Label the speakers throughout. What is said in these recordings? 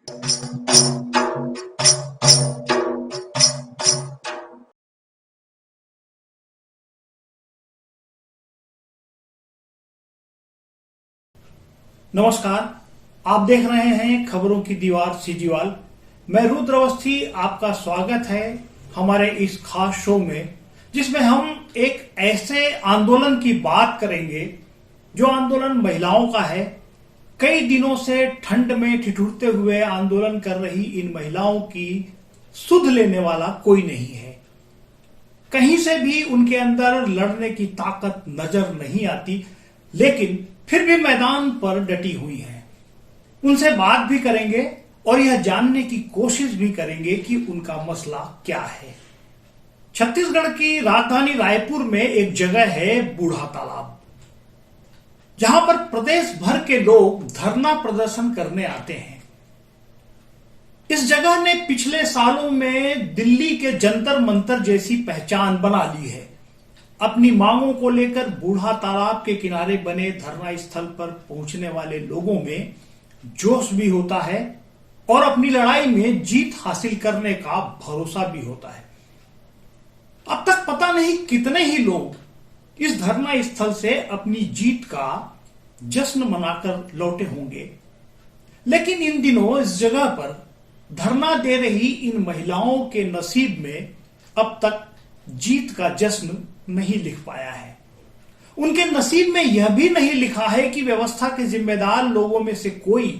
Speaker 1: नमस्कार, आप देख रहे हैं खबरों की दीवार सीजीवाल। मैं रुद्र अवस्थी, आपका स्वागत है हमारे इस खास शो में, जिसमें हम एक ऐसे आंदोलन की बात करेंगे जो आंदोलन महिलाओं का है। कई दिनों से ठंड में ठिठुरते हुए आंदोलन कर रही इन महिलाओं की सुध लेने वाला कोई नहीं है। कहीं से भी उनके अंदर लड़ने की ताकत नजर नहीं आती, लेकिन फिर भी मैदान पर डटी हुई हैं। उनसे बात भी करेंगे और यह जानने की कोशिश भी करेंगे कि उनका मसला क्या है। छत्तीसगढ़ की राजधानी रायपुर में एक जगह है बूढ़ा तालाब, जहां पर प्रदेश भर के लोग धरना प्रदर्शन करने आते हैं। इस जगह ने पिछले सालों में दिल्ली के जंतर मंतर जैसी पहचान बना ली है। अपनी मांगों को लेकर बूढ़ा तालाब के किनारे बने धरना स्थल पर पहुंचने वाले लोगों में जोश भी होता है और अपनी लड़ाई में जीत हासिल करने का भरोसा भी होता है। अब तक पता नहीं कितने ही लोग इस धरना स्थल से अपनी जीत का जश्न मनाकर लौटे होंगे, लेकिन इन दिनों इस जगह पर धरना दे रही इन महिलाओं के नसीब में अब तक जीत का जश्न नहीं लिख पाया है। उनके नसीब में यह भी नहीं लिखा है कि व्यवस्था के जिम्मेदार लोगों में से कोई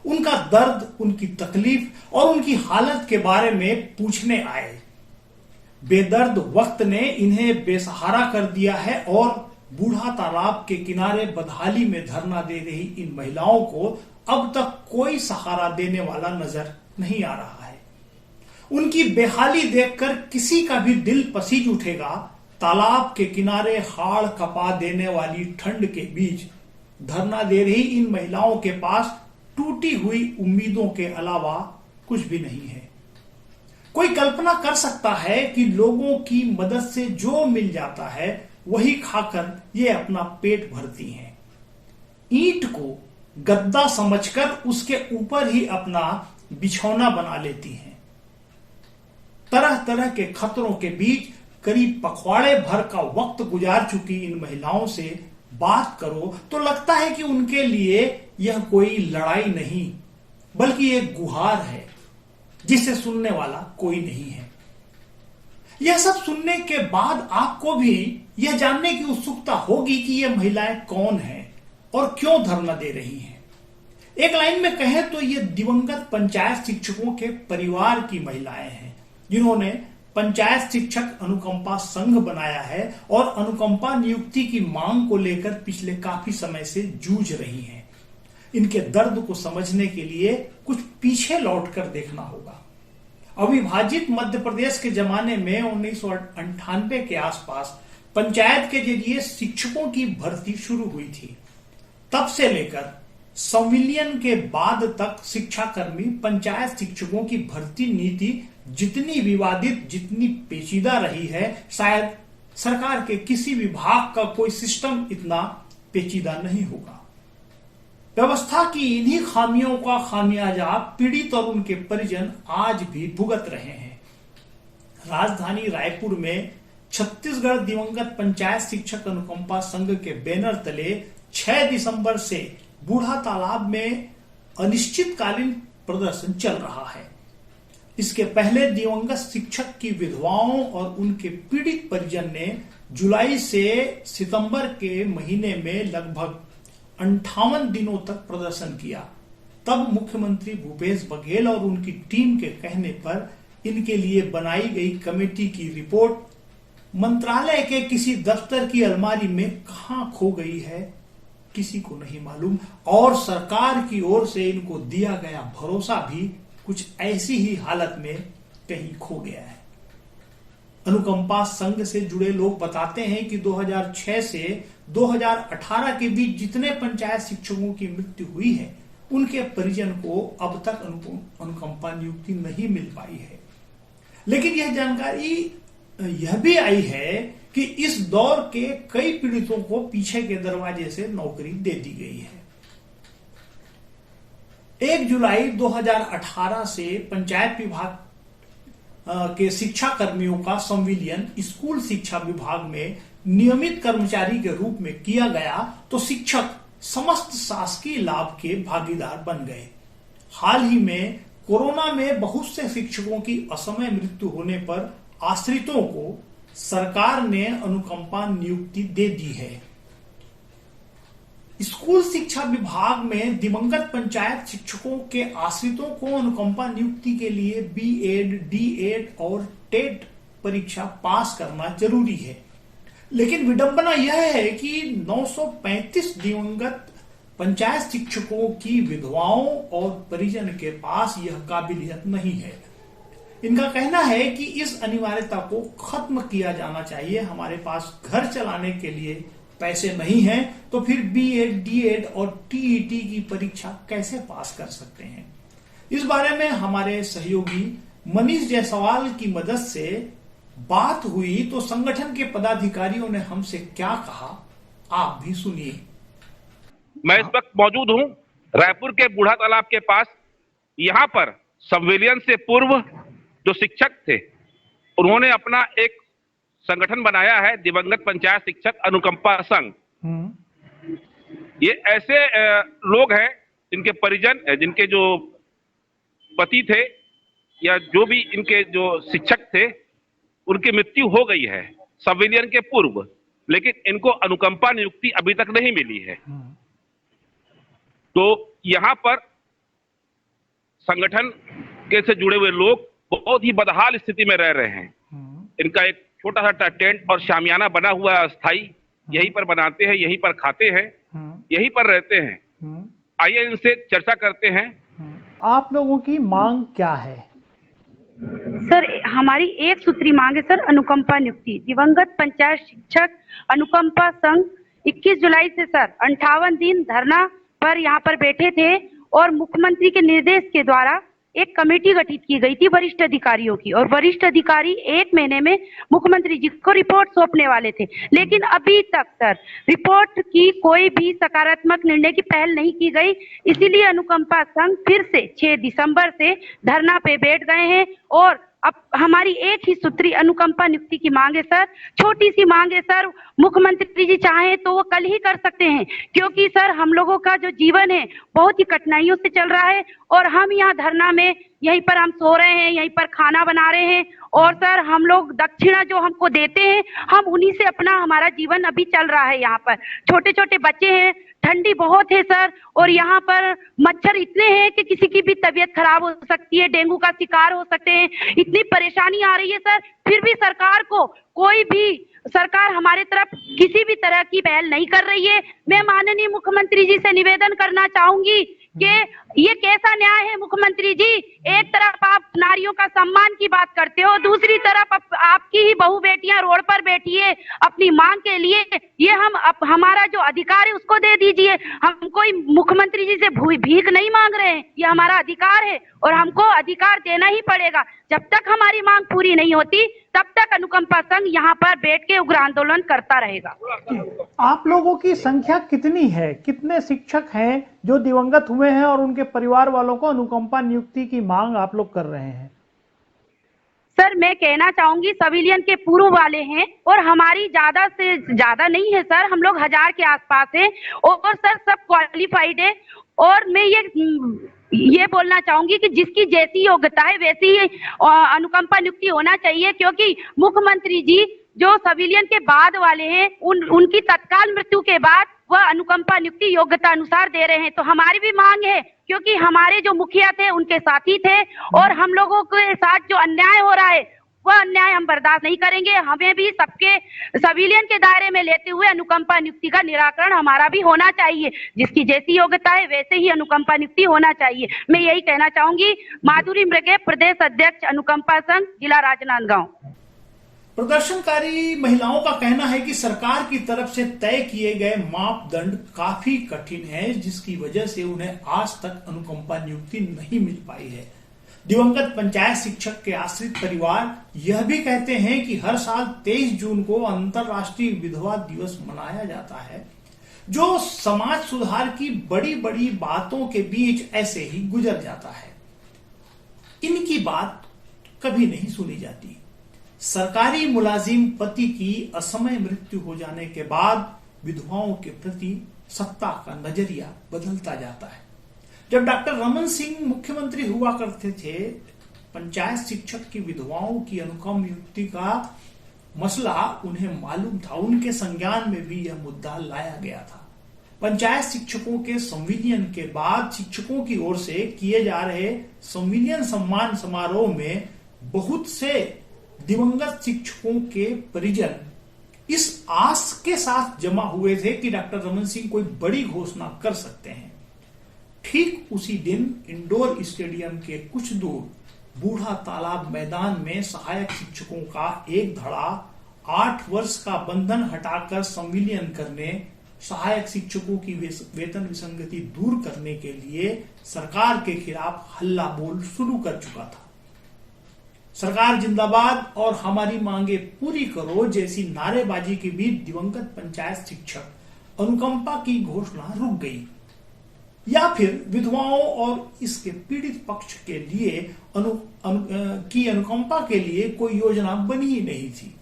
Speaker 1: उनका दर्द, उनकी तकलीफ और उनकी हालत के बारे में पूछने आए। बेदर्द वक्त ने इन्हें बेसहारा कर दिया है और बूढ़ा तालाब के किनारे बदहाली में धरना दे रही इन महिलाओं को अब तक कोई सहारा देने वाला नजर नहीं आ रहा है। उनकी बेहाली देखकर किसी का भी दिल पसीज उठेगा। तालाब के किनारे हाड़ कपा देने वाली ठंड के बीच धरना दे रही इन महिलाओं के पास टूटी हुई उम्मीदों के अलावा कुछ भी नहीं है। कोई कल्पना कर सकता है कि लोगों की मदद से जो मिल जाता है वही खाकर ये अपना पेट भरती हैं। ईंट को गद्दा समझकर उसके ऊपर ही अपना बिछौना बना लेती हैं। तरह तरह के खतरों के बीच करीब पखवाड़े भर का वक्त गुजार चुकी इन महिलाओं से बात करो तो लगता है कि उनके लिए यह कोई लड़ाई नहीं बल्कि एक गुहार है जिसे सुनने वाला कोई नहीं है। यह सब सुनने के बाद आपको भी यह जानने की उत्सुकता होगी कि ये महिलाएं कौन हैं और क्यों धरना दे रही हैं। एक लाइन में कहें तो ये दिवंगत पंचायत शिक्षकों के परिवार की महिलाएं हैं, जिन्होंने पंचायत शिक्षक अनुकंपा संघ बनाया है और अनुकंपा नियुक्ति की मांग को लेकर पिछले काफी समय से जूझ रही हैं। इनके दर्द को समझने के लिए कुछ पीछे लौटकर देखना होगा। अविभाजित मध्य प्रदेश के जमाने में 1998 के आसपास पंचायत के जरिए शिक्षकों की भर्ती शुरू हुई थी। तब से लेकर संविलियन के बाद तक शिक्षाकर्मी पंचायत शिक्षकों की भर्ती नीति जितनी विवादित, जितनी पेचीदा रही है, शायद सरकार के किसी विभाग का कोई सिस्टम इतना पेचीदा नहीं होगा। व्यवस्था की इन्हीं खामियों का खामियाजा पीड़ित और उनके परिजन आज भी भुगत रहे हैं। राजधानी रायपुर में छत्तीसगढ़ दिवंगत पंचायत शिक्षक अनुकंपा संघ के बैनर तले 6 दिसंबर से बूढ़ा तालाब में अनिश्चितकालीन प्रदर्शन चल रहा है। इसके पहले दिवंगत शिक्षक की विधवाओं और उनके पीड़ित परिजन ने जुलाई से सितंबर के महीने में लगभग 58 दिनों तक प्रदर्शन किया। तब मुख्यमंत्री भूपेश बघेल और उनकी टीम के कहने पर इनके लिए बनाई गई कमेटी की रिपोर्ट मंत्रालय के किसी दफ्तर की अलमारी में कहां खो गई है किसी को नहीं मालूम, और सरकार की ओर से इनको दिया गया भरोसा भी कुछ ऐसी ही हालत में कहीं खो गया है। अनुकंपा संघ से जुड़े लोग बताते हैं कि 2006 से 2018 के बीच जितने पंचायत शिक्षकों की मृत्यु हुई है, उनके परिजन को अब तक अनुकंपा नियुक्ति नहीं मिल पाई है। लेकिन यह जानकारी यह भी आई है कि इस दौर के कई पीड़ितों को पीछे के दरवाजे से नौकरी दे दी गई है। 1 जुलाई 2018 से पंचायत विभाग के शिक्षा कर्मियों का संविलियन स्कूल शिक्षा विभाग में नियमित कर्मचारी के रूप में किया गया तो शिक्षक समस्त शासकीय लाभ के भागीदार बन गए। हाल ही में कोरोना में बहुत से शिक्षकों की असमय मृत्यु होने पर आश्रितों को सरकार ने अनुकंपा नियुक्ति दे दी है। स्कूल शिक्षा विभाग में दिवंगत पंचायत शिक्षकों के आश्रितों को अनुकंपा नियुक्ति के लिए बीएड, डीएड और टेट परीक्षा पास करना जरूरी है। लेकिन विडंबना यह है कि 935 दिवंगत पंचायत शिक्षकों की विधवाओं और परिजन के पास यह काबिलियत नहीं है। इनका कहना है कि इस अनिवार्यता को खत्म किया जाना चाहिए। हमारे पास घर चलाने के लिए पैसे नहीं हैं, तो फिर बीएड, डीएड और टीईटी की परीक्षा कैसे पास कर सकते हैं। इस बारे में हमारे सहयोगी मनीष जायसवाल की मदद से बात हुई तो संगठन के पदाधिकारियों ने हमसे क्या कहा, आप भी सुनिए।
Speaker 2: मैं इस वक्त मौजूद हूं रायपुर के बूढ़ा तालाब के पास। यहां पर संविलियन से पूर्व जो शिक्षक थे उन्होंने अपना एक संगठन बनाया है, दिवंगत पंचायत शिक्षक अनुकंपा संघ। ये ऐसे लोग हैं जिनके परिजन, जिनके जो पति थे या जो भी इनके जो शिक्षक थे उनकी मृत्यु हो गई है संविलियन के पूर्व, लेकिन इनको अनुकंपा नियुक्ति अभी तक नहीं मिली है। तो यहां पर संगठन के से जुड़े हुए लोग बहुत ही बदहाल स्थिति में रह रहे हैं। इनका एक छोटा सा टेंट और शामियाना बना हुआ है अस्थाई, यहीं पर बनाते हैं, यहीं पर खाते हैं, यहीं पर रहते हैं। आइए इनसे चर्चा करते हैं।
Speaker 1: आप लोगों की मांग क्या है?
Speaker 3: सर, हमारी एक सूत्री मांग है सर, अनुकंपा नियुक्ति। दिवंगत पंचायत शिक्षक अनुकंपा संघ 21 जुलाई से सर 58 दिन धरना पर यहाँ पर बैठे थे और मुख्यमंत्री के निर्देश के द्वारा एक कमेटी गठित की गई थी वरिष्ठ अधिकारियों की, और वरिष्ठ अधिकारी 1 महीने में मुख्यमंत्री जी को रिपोर्ट सौंपने वाले थे। लेकिन अभी तक सर रिपोर्ट की कोई भी सकारात्मक निर्णय की पहल नहीं की गई। इसीलिए अनुकंपा संघ फिर से 6 दिसंबर से धरना पे बैठ गए हैं और अब हमारी एक ही सूत्री अनुकंपा नियुक्ति की मांग है सर। छोटी सी मांग है सर, मुख्यमंत्री जी चाहें तो वो कल ही कर सकते हैं, क्योंकि सर हम लोगों का जो जीवन है बहुत ही कठिनाइयों से चल रहा है और हम यहाँ धरना में यहीं पर हम सो रहे हैं, यहीं पर खाना बना रहे हैं और सर हम लोग दक्षिणा जो हमको देते हैं हम उन्हीं से अपना हमारा जीवन अभी चल रहा है। यहाँ पर छोटे छोटे बच्चे हैं, ठंडी बहुत है सर, और यहाँ पर मच्छर इतने हैं कि किसी की भी तबीयत खराब हो सकती है, डेंगू का शिकार हो सकते हैं। इतनी परेशानी आ रही है सर, फिर भी सरकार को कोई भी सरकार हमारे तरफ किसी भी तरह की पहल नहीं कर रही है। मैं माननीय मुख्यमंत्री जी से निवेदन करना चाहूंगी कि ये कैसा न्याय है मुख्यमंत्री जी। एक तरफ आप नारियों का सम्मान की बात करते हो, दूसरी तरफ आपकी ही बहू बेटियां रोड पर बैठी है अपनी मांग के लिए। ये हमारा जो अधिकार है उसको दे दीजिए। हम कोई मुख्यमंत्री जी से भीख नहीं मांग रहे हैं, ये हमारा अधिकार है और हमको अधिकार देना ही पड़ेगा। जब तक हमारी मांग पूरी नहीं होती तब तक अनुकंपा संघ यहाँ पर बैठ के उग्र आंदोलन करता रहेगा।
Speaker 1: आप लोगों की संख्या कितनी है? कितने शिक्षक हैं जो दिवंगत हुए हैं और उनके परिवार वालों को अनुकंपा नियुक्ति की मांग आप लोग कर रहे हैं?
Speaker 3: सर, मैं कहना चाहूंगी सिविलियन के पूर्व वाले हैं और हमारी ज्यादा से ज्यादा नहीं है सर, हम लोग 1000 के आसपास हैं और सर सब क्वालिफाइड है। और मैं ये बोलना चाहूंगी कि जिसकी जैसी योग्यता है वैसी ही अनुकंपा नियुक्ति होना चाहिए, क्योंकि मुख्यमंत्री जी जो सिविलियन के बाद वाले हैं उनकी तत्काल मृत्यु के बाद वह अनुकंपा नियुक्ति योग्यता अनुसार दे रहे हैं। तो हमारी भी मांग है, क्योंकि हमारे जो मुखिया थे उनके साथी थे और हम लोगों के साथ जो अन्याय हो रहा है वह अन्याय हम बर्दाश्त नहीं करेंगे। हमें भी सबके सिविलियन के दायरे में लेते हुए अनुकंपा नियुक्ति का निराकरण हमारा भी होना चाहिए। जिसकी जैसी योग्यता है वैसे ही अनुकंपा नियुक्ति होना चाहिए। मैं यही कहना चाहूंगी। माधुरी मृगे, प्रदेश अध्यक्ष अनुकंपा संघ, जिला राजनांदगांव।
Speaker 1: प्रदर्शनकारी महिलाओं का कहना है कि सरकार की तरफ से तय किए गए मापदंड काफी कठिन है, जिसकी वजह से उन्हें आज तक अनुकंपा नियुक्ति नहीं मिल पाई है। दिवंगत पंचायत शिक्षक के आश्रित परिवार यह भी कहते हैं कि हर साल 23 जून को अंतर्राष्ट्रीय विधवा दिवस मनाया जाता है, जो समाज सुधार की बड़ी बड़ी बातों के बीच ऐसे ही गुजर जाता है। इनकी बात कभी नहीं सुनी जाती। सरकारी मुलाजिम पति की असमय मृत्यु हो जाने के बाद विधवाओं के प्रति सत्ता का नजरिया बदलता जाता है। जब डॉक्टर रमन सिंह मुख्यमंत्री हुआ करते थे, पंचायत शिक्षक की विधवाओं की अनुकंप नियुक्ति का मसला उन्हें मालूम था। उनके संज्ञान में भी यह मुद्दा लाया गया था। पंचायत शिक्षकों के संविलियन के बाद शिक्षकों की ओर से किए जा रहे संविलियन सम्मान समारोह में बहुत से दिवंगत शिक्षकों के परिजन इस आस के साथ जमा हुए थे कि डॉक्टर रमन सिंह कोई बड़ी घोषणा कर सकते हैं। ठीक उसी दिन इंडोर स्टेडियम के कुछ दूर बूढ़ा तालाब मैदान में सहायक शिक्षकों का एक धड़ा 8 वर्ष का बंधन हटाकर संविलियन करने, सहायक शिक्षकों की वेतन विसंगति दूर करने के लिए सरकार के खिलाफ हल्ला बोल शुरू कर चुका था। सरकार जिंदाबाद और हमारी मांगे पूरी करो जैसी नारेबाजी के बीच दिवंगत पंचायत शिक्षक अनुकंपा की घोषणा रुक गई, या फिर विधवाओं और इसके पीड़ित पक्ष के लिए अनुकंपा के लिए कोई योजना बनी ही नहीं थी।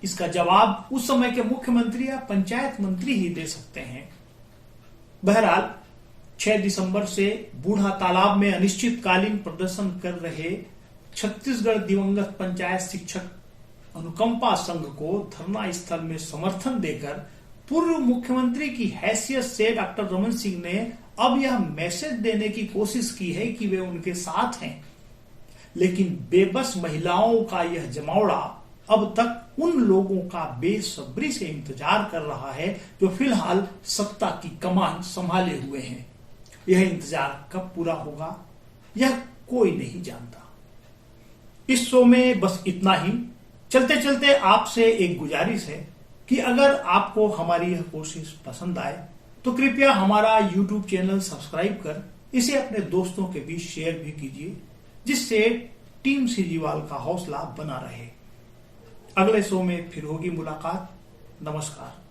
Speaker 1: इसका जवाब उस समय के मुख्यमंत्री या पंचायत मंत्री ही दे सकते हैं। बहरहाल 6 दिसंबर से बूढ़ा तालाब में अनिश्चितकालीन प्रदर्शन कर रहे छत्तीसगढ़ दिवंगत पंचायत शिक्षक अनुकंपा संघ को धरना स्थल में समर्थन देकर पूर्व मुख्यमंत्री की हैसियत से डॉक्टर रमन सिंह ने अब यह मैसेज देने की कोशिश की है कि वे उनके साथ हैं। लेकिन बेबस महिलाओं का यह जमावड़ा अब तक उन लोगों का बेसब्री से इंतजार कर रहा है जो फिलहाल सत्ता की कमान संभाले हुए हैं। यह इंतजार कब पूरा होगा यह कोई नहीं जानता। इस शो में बस इतना ही। चलते चलते आपसे एक गुजारिश है कि अगर आपको हमारी यह कोशिश पसंद आए तो कृपया हमारा YouTube चैनल सब्सक्राइब कर इसे अपने दोस्तों के बीच शेयर भी कीजिए, जिससे टीम सीजीवाल का हौसला बना रहे। अगले शो में फिर होगी मुलाकात। नमस्कार।